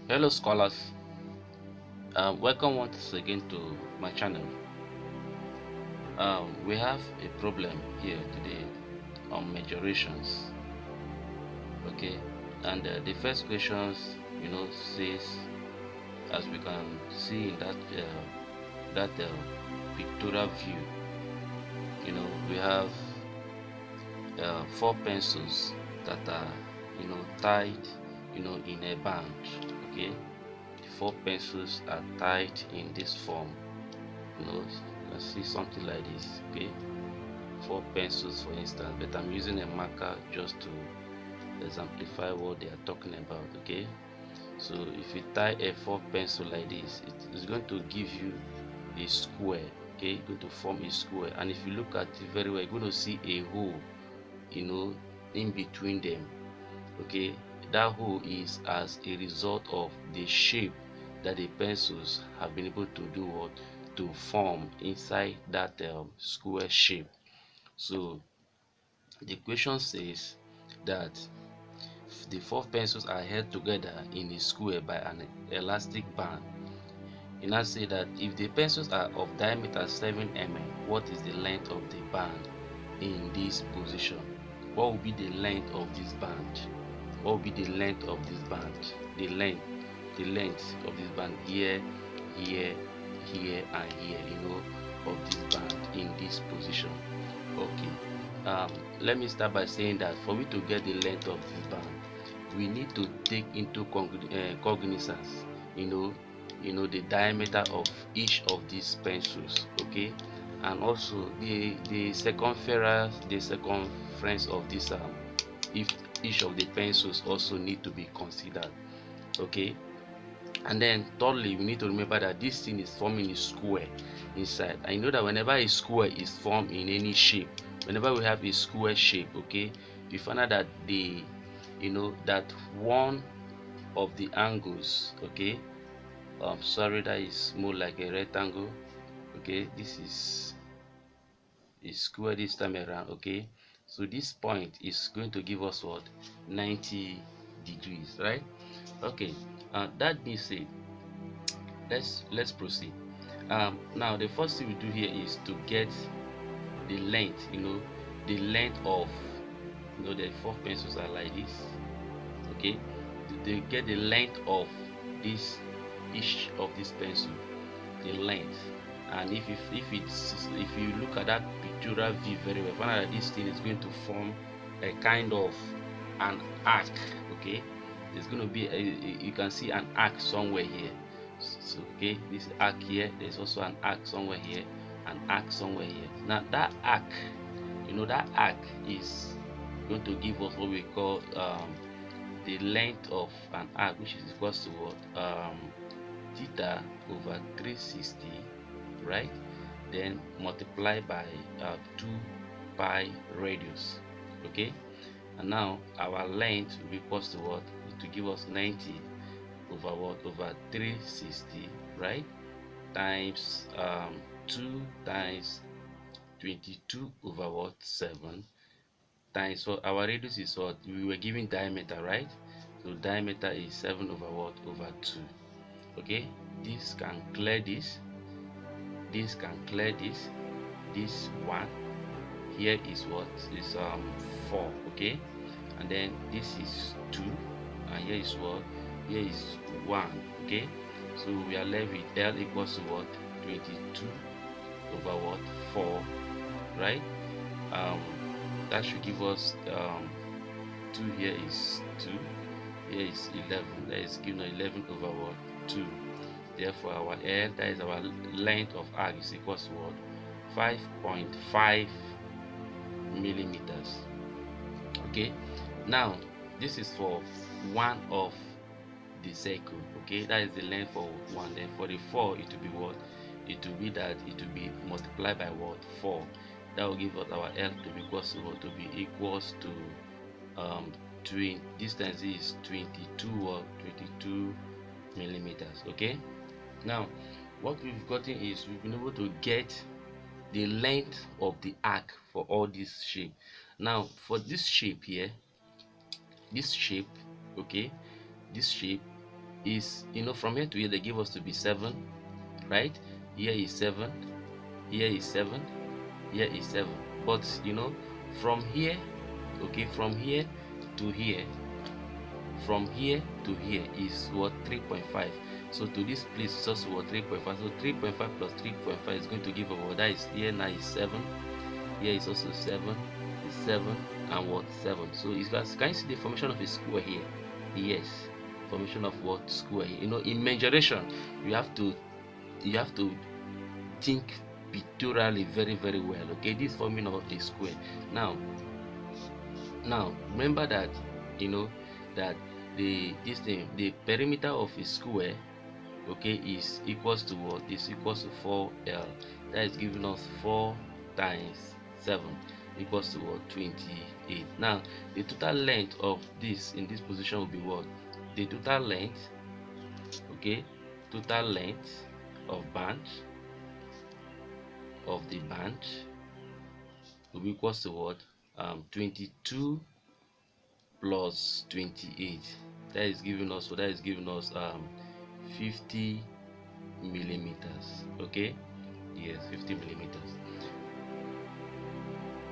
Hello scholars, welcome once again to my channel. We have a problem here today on majorations. Okay, and the first questions, says, as we can see in that pictorial view, we have four pencils that are tied in a band. Okay, four pencils are tied in this form. You can see something like this. Okay, four pencils for instance, but I'm using a marker just to exemplify what they are talking about. Okay, so if you tie a four pencil like this, it is going to give you a square. Okay, it's going to form a square, and if you look at it very well, you're going to see a hole in between them. Okay, that hole is as a result of the shape that the pencils have been able to do what to form inside that square shape. So the question says that the four pencils are held together in a square by an elastic band. You now say that if the pencils are of diameter 7 mm, what is the length of the band in this position? What will be the length of this band? What will be the length of this band? The length of this band here, here, here, and here, of this band in this position. Okay, let me start by saying that for me to get the length of this band, we need to take into cognizance, the diameter of each of these pencils. Okay, and also the circumference of this if each of the pencils also need to be considered. Okay, and then thirdly, we need to remember that this thing is forming a square inside. I know that whenever a square is formed in any shape, whenever we have a square shape, okay, you find out that that one of the angles, okay, sorry, that is more like a rectangle. Okay, this is a square this time around. Okay, so this point is going to give us what, 90 degrees, right? Okay, that being said, let's proceed. Now the first thing we do here is to get the length. The length of the four pencils are like this. Okay, to get the length of each of this pencil, the length. And if you look at that pictorial view very well, find out that this thing is going to form a kind of an arc. Okay, there's going to be you can see an arc somewhere here. So okay, this arc here, there's also an arc somewhere here, an arc somewhere here. Now that arc, that arc is going to give us what we call the length of an arc, which is equals to what, theta over 360, right? Then multiply by 2 pi radius. Okay, and now our length will be equals to what, to give us 90 over what, over 360, right, times 2 times 22 over what, 7, times what, our radius is what, we were given diameter, right? So diameter is 7 over what, over 2. Okay, this can clear this can clear this one here is what, is 4. Okay, and then this is 2, and here is what, here is 1. Okay, so we are left with L equals to what, 22 over what, 4, right? That should give us 2 here is 2, here is 11, that is given 11 over what, 2. Therefore our L, that is our length of arc, is equals to what, 5.5 millimeters. Okay, now this is for one of the circle. Okay, that is the length for one. Then for the 4, it will be what, it will be that it will be multiplied by what, 4. That will give us our L to be equals to what, to be equals to distance is 22 or 22 millimeters. Okay, now what we've gotten is we've been able to get the length of the arc for all this shape. Now for this shape here, this shape, okay, this shape, is, from here to here they give us to be 7, right? Here is 7, here is 7, here is 7. But from here, okay, from here to here, from here to here is what? 3.5. So to this place is also what? 3.5. So 3.5 plus 3.5 is going to give us what? That is, here now is 7, here is also 7, is 7, and what? 7. So it's guys, can you see the formation of a square here? Yes, formation of what? Square here. In mensuration you have to think pictorially very very well. Okay, this forming of a square. Now remember that that the perimeter of a square, okay, is equals to what? Is equals to 4L. That is giving us 4 times 7 equals to what? 28. Now the total length of this in this position will be what? The total length, okay, total length of the band will be equals to what? 22 plus 28. That is giving us 50 millimeters. Okay, yes, 50 millimeters.